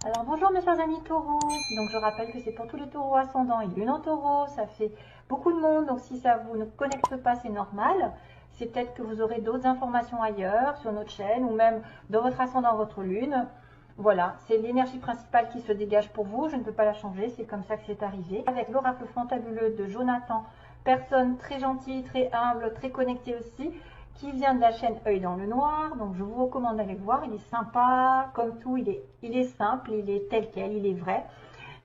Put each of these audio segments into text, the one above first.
Alors bonjour mes chers amis taureaux, donc je rappelle que c'est pour tous les taureaux ascendants et lune en taureau, ça fait beaucoup de monde, donc si ça vous ne connecte pas c'est normal, c'est peut-être que vous aurez d'autres informations ailleurs sur notre chaîne ou même dans votre ascendant, votre lune. Voilà, c'est l'énergie principale qui se dégage pour vous, je ne peux pas la changer, c'est comme ça que c'est arrivé. Avec l'oracle fantabuleux de Jonathan, personne très gentille, très humble, très connectée aussi, qui vient de la chaîne Œil dans le Noir, donc je vous recommande d'aller voir, il est sympa, comme tout, il est simple, il est tel quel, il est vrai.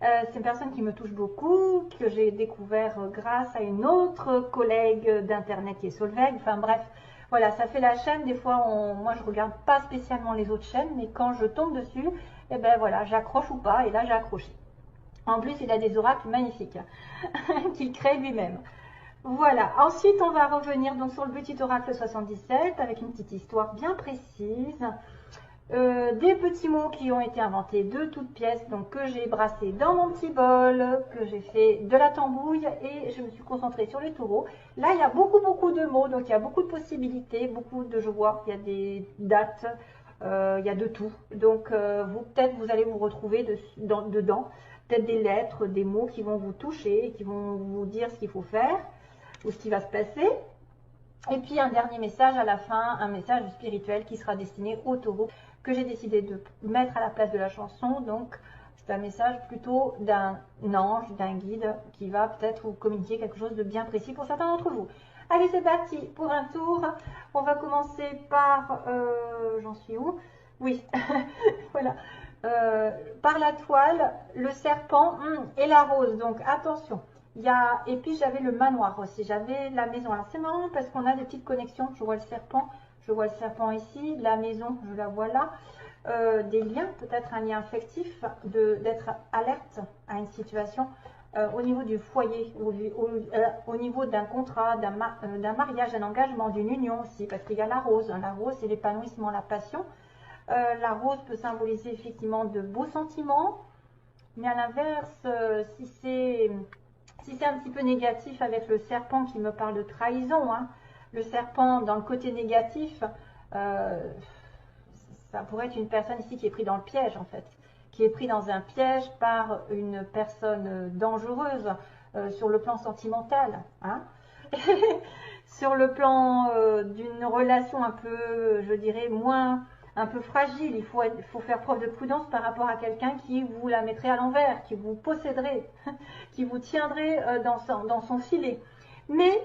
C'est une personne qui me touche beaucoup, que j'ai découvert grâce à une autre collègue d'internet qui est Solveig, enfin bref, voilà, ça fait la chaîne, des fois, moi je regarde pas spécialement les autres chaînes, mais quand je tombe dessus, et ben voilà, j'accroche ou pas, et là j'ai accroché. En plus, il a des oracles magnifiques, qu'il crée lui-même. Voilà, ensuite on va revenir donc sur le petit oracle 77 avec une petite histoire bien précise. Des petits mots qui ont été inventés de toutes pièces, donc que j'ai brassé dans mon petit bol, que j'ai fait de la tambouille et je me suis concentrée sur les taureaux. Là il y a beaucoup de mots, donc il y a beaucoup de possibilités, beaucoup de joie, il y a des dates, il y a de tout. Donc peut-être vous allez vous retrouver dedans, peut-être des lettres, des mots qui vont vous toucher, qui vont vous dire ce qu'il faut faire ou ce qui va se passer. Et puis un dernier message à la fin, un message spirituel qui sera destiné aux taureaux que j'ai décidé de mettre à la place de la chanson. Donc c'est un message plutôt d'un ange, d'un guide qui va peut-être vous communiquer quelque chose de bien précis pour certains d'entre vous. Allez, c'est parti pour un tour. On va commencer par... j'en suis où? Oui, voilà. Par la toile, le serpent et la rose. Donc attention. Et puis j'avais le manoir aussi, j'avais la maison. Alors c'est marrant parce qu'on a des petites connexions. Je vois le serpent ici, la maison, je la vois là. Des liens, peut-être un lien affectif, d'être alerte à une situation au niveau du foyer, au niveau d'un contrat, d'un mariage, d'un engagement, d'une union aussi, parce qu'il y a la rose. La rose, c'est l'épanouissement, la passion. La rose peut symboliser effectivement de beaux sentiments, mais à l'inverse, si c'est un petit peu négatif avec le serpent qui me parle de trahison, hein, le serpent dans le côté négatif, ça pourrait être une personne ici qui est prise dans le piège en fait, qui est pris dans un piège par une personne dangereuse sur le plan sentimental, hein. Sur le plan d'une relation un peu, je dirais, un peu fragile, il faut faire preuve de prudence par rapport à quelqu'un qui vous la mettrait à l'envers, qui vous posséderait, qui vous tiendrait dans son filet. Mais,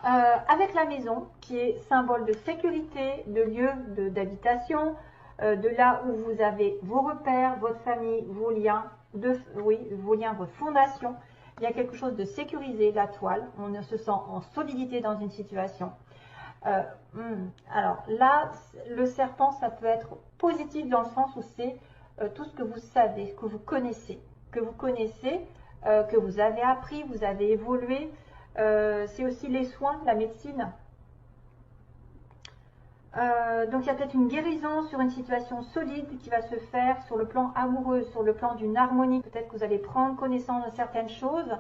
avec la maison, qui est symbole de sécurité, de lieu d'habitation, de là où vous avez vos repères, votre famille, vos liens, votre fondation, il y a quelque chose de sécurisé, la toile, on se sent en solidité dans une situation. Alors là, le serpent, ça peut être positif dans le sens où c'est tout ce que vous savez, que vous connaissez, que vous avez appris, vous avez évolué. C'est aussi les soins, la médecine. Donc il y a peut-être une guérison sur une situation solide qui va se faire sur le plan amoureux, sur le plan d'une harmonie. Peut-être que vous allez prendre connaissance de certaines choses,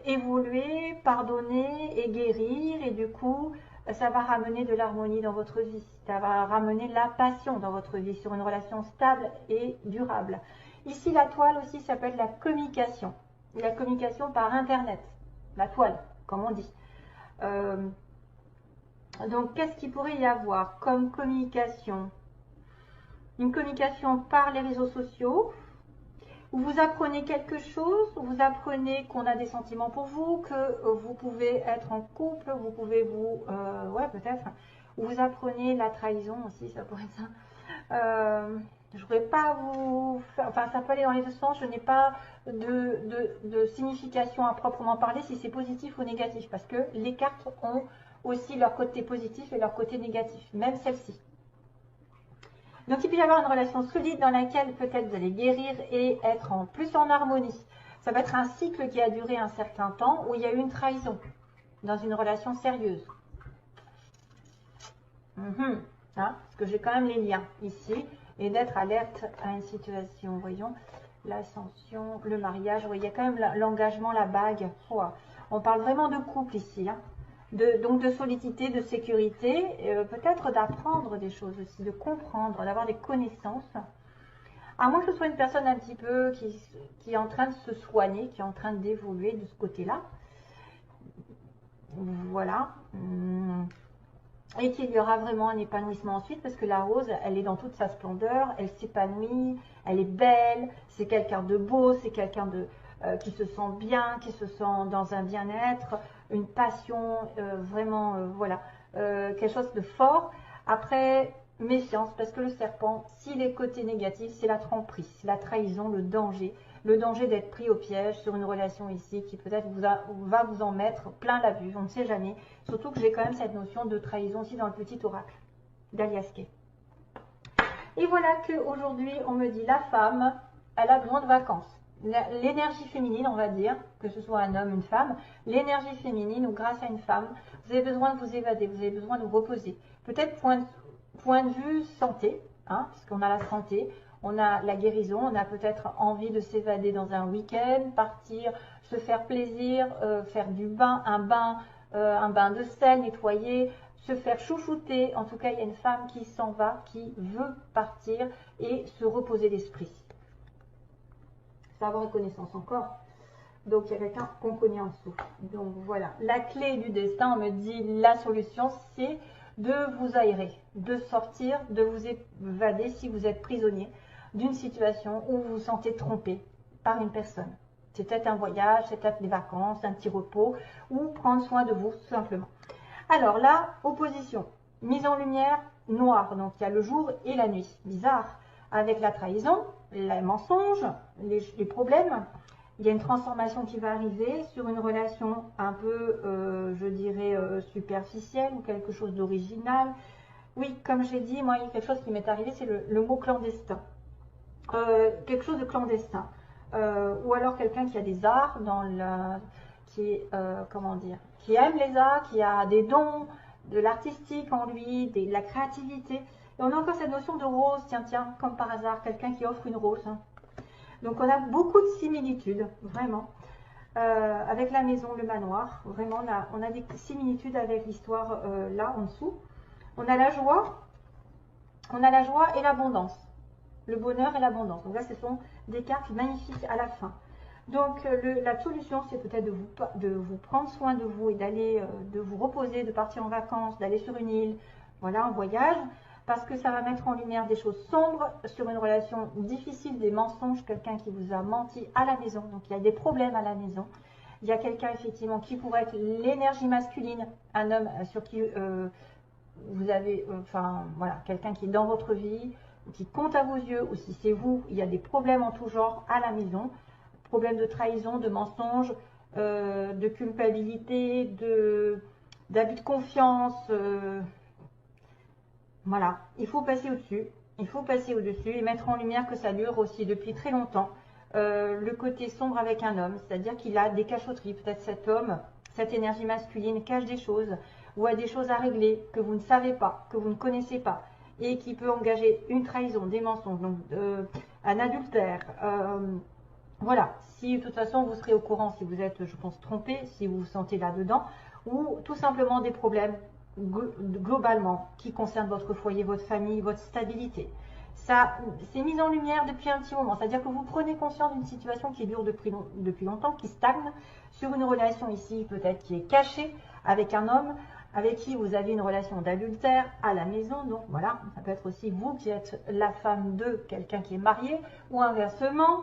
évoluer, pardonner et guérir, et du coup ça va ramener de l'harmonie dans votre vie, ça va ramener la passion dans votre vie sur une relation stable et durable. Ici la toile aussi, ça peut être la communication par internet, la toile comme on dit. Donc, qu'est-ce qu'il pourrait y avoir comme communication? Une communication par les réseaux sociaux, où vous apprenez quelque chose, où vous apprenez qu'on a des sentiments pour vous, que vous pouvez être en couple, vous pouvez ouais, peut-être, où vous apprenez la trahison aussi, ça pourrait être ça. Je ne voudrais pas vous faire, enfin ça peut aller dans les deux sens, je n'ai pas de signification à proprement parler si c'est positif ou négatif, parce que les cartes ont aussi leur côté positif et leur côté négatif, même celle-ci. Donc il peut y avoir une relation solide dans laquelle peut-être vous allez guérir et être plus en harmonie. Ça va être un cycle qui a duré un certain temps où il y a eu une trahison dans une relation sérieuse. Hein, parce que j'ai quand même les liens ici et d'être alerte à une situation. Voyons, l'ascension, le mariage, il y a quand même l'engagement, la bague. Oh, on parle vraiment de couple ici. Hein. Donc de solidité, de sécurité, peut-être d'apprendre des choses aussi, de comprendre, d'avoir des connaissances. À moins que ce soit une personne un petit peu qui est en train de se soigner, qui est en train d'évoluer de ce côté-là. Voilà. Et qu'il y aura vraiment un épanouissement ensuite, parce que la rose, elle est dans toute sa splendeur, elle s'épanouit, elle est belle, c'est quelqu'un de beau, c'est quelqu'un de qui se sent bien, qui se sent dans un bien-être, une passion, vraiment, voilà, quelque chose de fort. Après, méfiance, parce que le serpent, s'il est côté négatif, c'est la tromperie, c'est la trahison, le danger d'être pris au piège sur une relation ici qui peut-être va vous en mettre plein la vue, on ne sait jamais. Surtout que j'ai quand même cette notion de trahison aussi dans le petit oracle d'Alias Kay. Et voilà qu'aujourd'hui, on me dit la femme, elle a besoin de vacances. L'énergie féminine, on va dire, que ce soit un homme, une femme, l'énergie féminine ou grâce à une femme, vous avez besoin de vous évader, vous avez besoin de vous reposer. Peut-être point de vue santé, hein, puisqu'on a la santé, on a la guérison, on a peut-être envie de s'évader dans un week-end, partir, se faire plaisir, faire du bain, un bain de sel, nettoyer, se faire chouchouter. En tout cas, il y a une femme qui s'en va, qui veut partir et se reposer l'esprit. Savoir et connaissance encore. Donc, il y a quelqu'un qu'on connaît en dessous. Donc, voilà. La clé du destin, on me dit, la solution, c'est de vous aérer, de sortir, de vous évader si vous êtes prisonnier d'une situation où vous vous sentez trompé par une personne. C'est peut-être un voyage, c'est peut-être des vacances, un petit repos, ou prendre soin de vous, tout simplement. Alors là, opposition, mise en lumière, noir. Donc, il y a le jour et la nuit. Bizarre. Avec la trahison, les mensonges, les problèmes, il y a une transformation qui va arriver sur une relation un peu, je dirais, superficielle ou quelque chose d'original. Oui, comme j'ai dit, moi, il y a quelque chose qui m'est arrivé, c'est le mot clandestin. Quelque chose de clandestin. Ou alors quelqu'un qui a des arts, comment dire, qui aime les arts, qui a des dons, de l'artistique en lui, de la créativité. Et on a encore cette notion de rose, tiens, comme par hasard, quelqu'un qui offre une rose. Hein. Donc on a beaucoup de similitudes, vraiment, avec la maison, le manoir. Vraiment, on a des similitudes avec l'histoire là, en dessous. On a la joie et l'abondance. Le bonheur et l'abondance. Donc là, ce sont des cartes magnifiques à la fin. Donc la solution, c'est peut-être de vous prendre soin de vous et d'aller, de vous reposer, de partir en vacances, d'aller sur une île, voilà, en voyage. Parce que ça va mettre en lumière des choses sombres sur une relation difficile, des mensonges, quelqu'un qui vous a menti à la maison. Donc il y a des problèmes à la maison. Il y a quelqu'un effectivement qui pourrait être l'énergie masculine, un homme sur qui vous avez, voilà, quelqu'un qui est dans votre vie, qui compte à vos yeux, ou si c'est vous, il y a des problèmes en tout genre à la maison. Problèmes de trahison, de mensonges, de culpabilité, d'abus de confiance. Voilà, il faut passer au-dessus, il faut passer au-dessus et mettre en lumière que ça dure aussi depuis très longtemps. Le côté sombre avec un homme, c'est-à-dire qu'il a des cachotteries. Peut-être cet homme, cette énergie masculine cache des choses ou a des choses à régler que vous ne savez pas, que vous ne connaissez pas et qui peut engager une trahison, des mensonges, donc un adultère. Voilà, si de toute façon vous serez au courant si vous êtes, je pense, trompé, si vous vous sentez là-dedans, ou tout simplement des problèmes globalement qui concernent votre foyer, votre famille, votre stabilité. Ça, c'est mis en lumière depuis un petit moment, c'est-à-dire que vous prenez conscience d'une situation qui dure depuis longtemps, qui stagne sur une relation ici peut-être qui est cachée avec un homme avec qui vous avez une relation d'adultère à la maison. Donc voilà, ça peut être aussi vous qui êtes la femme de quelqu'un qui est marié ou inversement.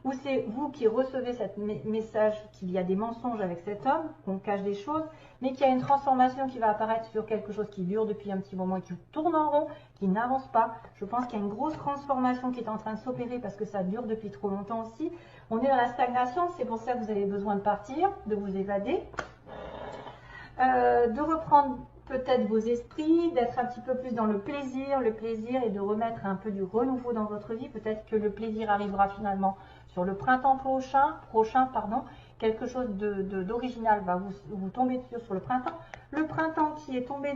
Ou c'est vous qui recevez ce message qu'il y a des mensonges avec cet homme, qu'on cache des choses, mais qu'il y a une transformation qui va apparaître sur quelque chose qui dure depuis un petit moment et qui tourne en rond, qui n'avance pas. Je pense qu'il y a une grosse transformation qui est en train de s'opérer parce que ça dure depuis trop longtemps aussi. On est dans la stagnation, c'est pour ça que vous avez besoin de partir, de vous évader, de reprendre peut-être vos esprits, d'être un petit peu plus dans le plaisir et de remettre un peu du renouveau dans votre vie. Peut-être que le plaisir arrivera finalement sur le printemps prochain, quelque chose d'original va vous tomber dessus sur le printemps. Le printemps qui est tombé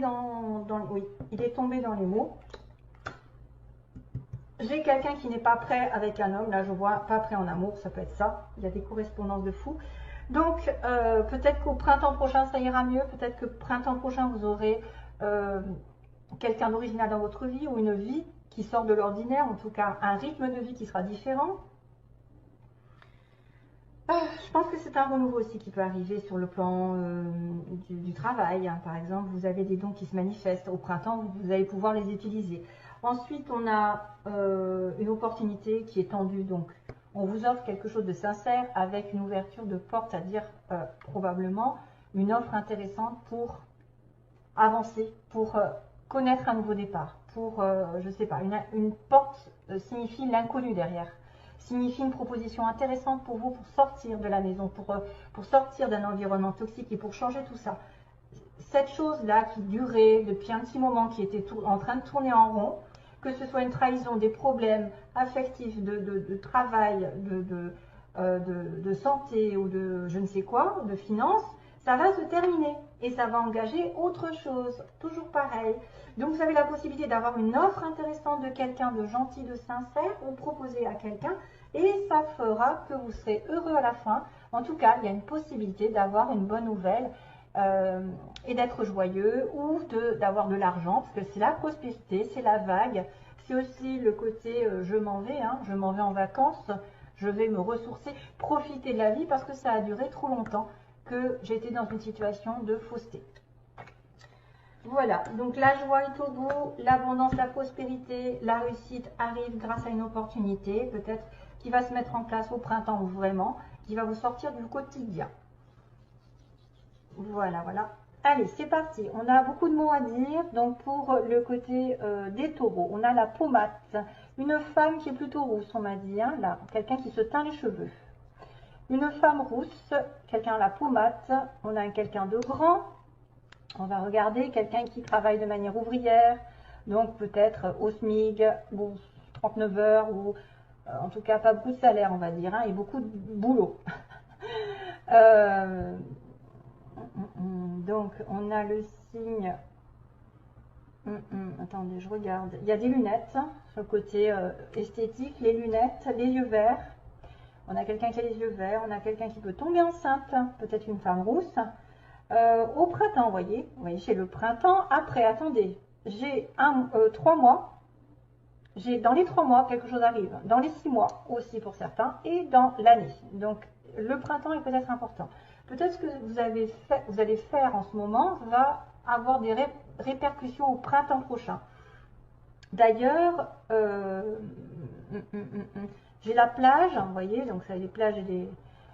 oui, il est tombé dans les mots. J'ai quelqu'un qui n'est pas prêt avec un homme, là je vois pas prêt en amour, ça peut être ça, il y a des correspondances de fou. Donc, peut-être qu'au printemps prochain, ça ira mieux. Peut-être que printemps prochain, vous aurez quelqu'un d'original dans votre vie ou une vie qui sort de l'ordinaire, en tout cas un rythme de vie qui sera différent. Je pense que c'est un renouveau aussi qui peut arriver sur le plan du travail. Hein. Par exemple, vous avez des dons qui se manifestent. Au printemps, vous allez pouvoir les utiliser. Ensuite, on a une opportunité qui est tendue. Donc, on vous offre quelque chose de sincère avec une ouverture de porte, c'est-à-dire probablement une offre intéressante pour avancer, pour connaître un nouveau départ. Pour, je ne sais pas, une porte signifie l'inconnu derrière. Signifie une proposition intéressante pour vous pour sortir de la maison, pour sortir d'un environnement toxique et pour changer tout ça. Cette chose-là qui durait depuis un petit moment, qui était en train de tourner en rond, que ce soit une trahison, des problèmes affectifs, de travail, de santé ou de je ne sais quoi, de finances, ça va se terminer et ça va engager autre chose, toujours pareil. Donc vous avez la possibilité d'avoir une offre intéressante de quelqu'un de gentil, de sincère, ou proposer à quelqu'un et ça fera que vous serez heureux à la fin. En tout cas, il y a une possibilité d'avoir une bonne nouvelle et d'être joyeux ou d'avoir de l'argent, parce que c'est la prospérité, c'est la vague. C'est aussi le côté je m'en vais, hein, je m'en vais en vacances, je vais me ressourcer, profiter de la vie parce que ça a duré trop longtemps que j'étais dans une situation de fausseté. Voilà, donc la joie est au bout, l'abondance, la prospérité, la réussite arrive grâce à une opportunité, peut-être qui va se mettre en place au printemps ou vraiment, qui va vous sortir du quotidien. Voilà, voilà. Allez, c'est parti. On a beaucoup de mots à dire. Donc, pour le côté des taureaux, on a la pommade. Une femme qui est plutôt rousse, on m'a dit. Hein, là, quelqu'un qui se teint les cheveux. Une femme rousse, quelqu'un à la pommade. On a quelqu'un de grand. On va regarder quelqu'un qui travaille de manière ouvrière. Donc, peut-être au SMIC, ou 39 heures, ou en tout cas pas beaucoup de salaire, on va dire, hein, et beaucoup de boulot. Donc, on a le signe. Attendez, je regarde. Il y a des lunettes, hein, sur le côté esthétique, les lunettes, les yeux verts. On a quelqu'un qui a les yeux verts, on a quelqu'un qui peut tomber enceinte, peut-être une femme rousse. Au printemps, vous voyez, j'ai le printemps. Après, attendez, j'ai 3 mois. Dans les 3 mois, quelque chose arrive. Dans les 6 mois aussi pour certains, et dans l'année. Donc, le printemps est peut-être important. Peut-être ce que vous allez faire en ce moment va avoir des répercussions au printemps prochain. D'ailleurs, j'ai la plage, vous voyez, donc ça, les plages et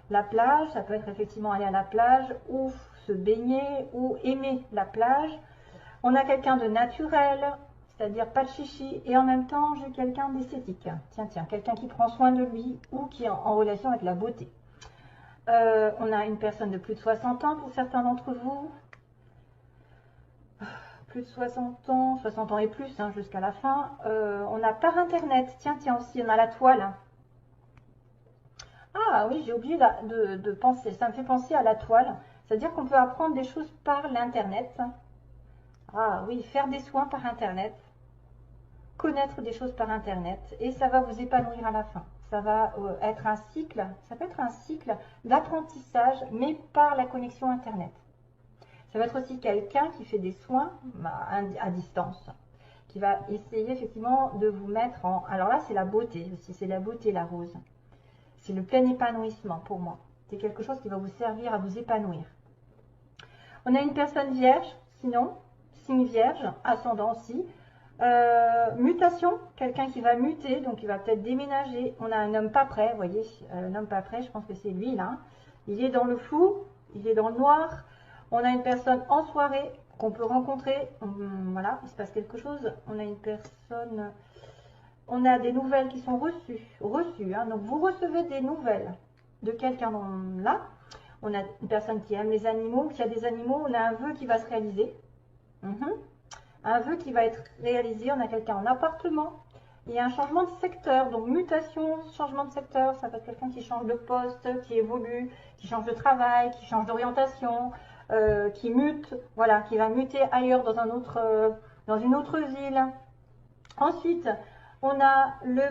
la plage, ça peut être effectivement aller à la plage ou se baigner ou aimer la plage. On a quelqu'un de naturel, c'est-à-dire pas de chichi, et en même temps, j'ai quelqu'un d'esthétique. Tiens, quelqu'un qui prend soin de lui ou qui est en relation avec la beauté. On a une personne de plus de 60 ans pour certains d'entre vous. Plus de 60 ans et plus, hein, jusqu'à la fin. On a par internet, tiens, aussi, on a la toile. Ah oui, j'ai oublié de penser, ça me fait penser à la toile. C'est-à-dire qu'on peut apprendre des choses par l'internet. Ah oui, faire des soins par internet. Connaître des choses par internet. Et ça va vous épanouir à la fin. Ça va être un cycle, ça peut être un cycle d'apprentissage, mais par la connexion internet. Ça va être aussi quelqu'un qui fait des soins à distance, qui va essayer effectivement de vous mettre en... Alors là, c'est la beauté aussi, c'est la beauté, la rose. C'est le plein épanouissement pour moi. C'est quelque chose qui va vous servir à vous épanouir. On a une personne vierge, sinon, signe vierge, ascendant aussi. Mutation, quelqu'un qui va muter, donc il va peut-être déménager. On a un homme pas prêt, vous voyez, un homme pas prêt, je pense que c'est lui là. Il est dans le flou, il est dans le noir. On a une personne en soirée qu'on peut rencontrer. Voilà, il se passe quelque chose. On a une personne, on a des nouvelles qui sont reçues. Hein, donc vous recevez des nouvelles de quelqu'un là. On a une personne qui aime les animaux, qui a des animaux. On a un vœu qui va se réaliser. Un vœu qui va être réalisé, on a quelqu'un en appartement, il y a un changement de secteur, donc mutation, changement de secteur, ça peut être quelqu'un qui change de poste, qui évolue, qui change de travail, qui change d'orientation, qui mute, voilà, qui va muter ailleurs dans une autre ville. Ensuite, on a le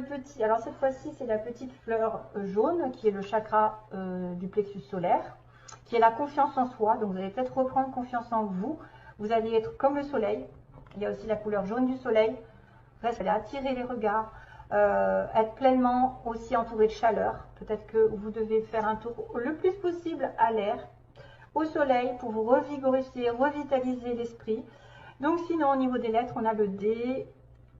alors cette fois-ci c'est la petite fleur jaune qui est le chakra du plexus solaire. qui est la confiance en soi. Donc vous allez peut-être reprendre confiance en vous. Vous allez être comme le soleil. Il y a aussi la couleur jaune du soleil. Vous allez attirer les regards, être pleinement aussi entouré de chaleur. Peut-être que vous devez faire un tour le plus possible à l'air, au soleil, pour vous revigoriser, revitaliser l'esprit. Donc sinon, au niveau des lettres, on a le D.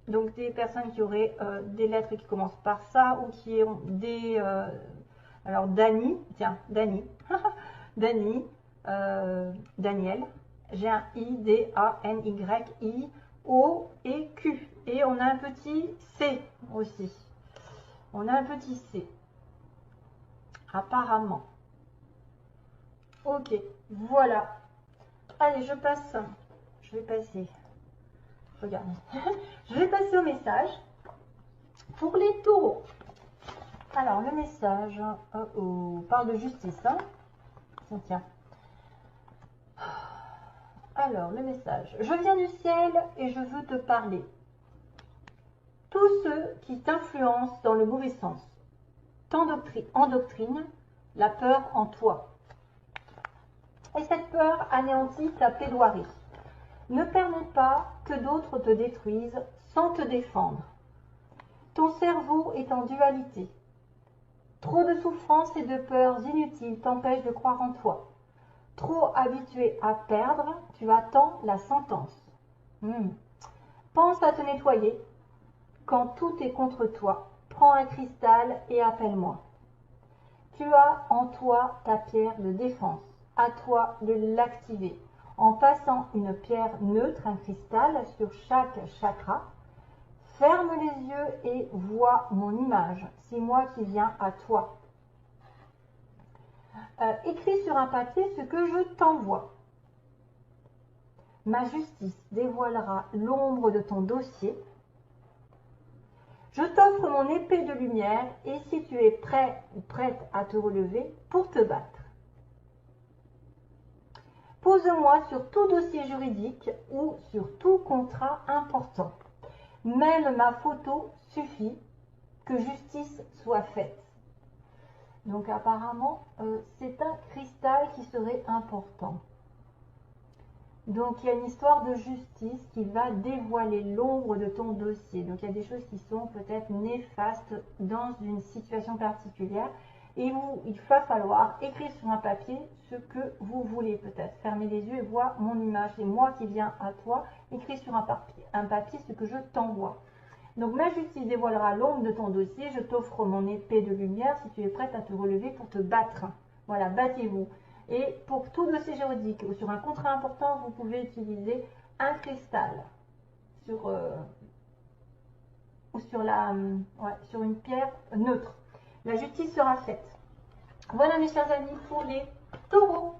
Donc des personnes qui auraient des lettres qui commencent par ça, ou qui ont des... alors Dani, tiens, Dani, Dani, Daniel. J'ai un I, D, A, N, Y, I, O et Q. Et on a un petit C aussi. On a un petit C. Apparemment. Ok, voilà. Allez, je passe. Je vais passer. Regardez. Je vais passer au message pour les taureaux. Alors, le message parle de justice. Hein. Tiens. Alors, le message. Je viens du ciel et je veux te parler. Tous ceux qui t'influencent dans le mauvais sens, endoctrinent la peur en toi. Et cette peur anéantit ta plaidoirie. Ne permets pas que d'autres te détruisent sans te défendre. Ton cerveau est en dualité. Trop de souffrances et de peurs inutiles t'empêchent de croire en toi. Trop habitué à perdre, tu attends la sentence. Pense à te nettoyer. Quand tout est contre toi, prends un cristal et appelle-moi. Tu as en toi ta pierre de défense. À toi de l'activer. En passant une pierre neutre, un cristal, sur chaque chakra. Ferme les yeux et vois mon image. C'est moi qui viens à toi. Écris sur un papier ce que je t'envoie. Ma justice dévoilera l'ombre de ton dossier. Je t'offre mon épée de lumière et si tu es prêt ou prête à te relever pour te battre. Pose-moi sur tout dossier juridique ou sur tout contrat important. Même ma photo suffit, que justice soit faite. Donc apparemment, c'est un cristal qui serait important. Donc il y a une histoire de justice qui va dévoiler l'ombre de ton dossier. Donc il y a des choses qui sont peut-être néfastes dans une situation particulière. Et il va falloir écrire sur un papier ce que vous voulez peut-être. Fermez les yeux et vois mon image. C'est moi qui viens à toi. Écris sur un papier ce que je t'envoie. Donc ma justice dévoilera l'ombre de ton dossier. Je t'offre mon épée de lumière si tu es prête à te relever pour te battre. Voilà, battez-vous. Et pour tout dossier juridique ou sur un contrat important, vous pouvez utiliser un cristal sur une pierre neutre. La justice sera faite. Voilà mes chers amis pour les taureaux.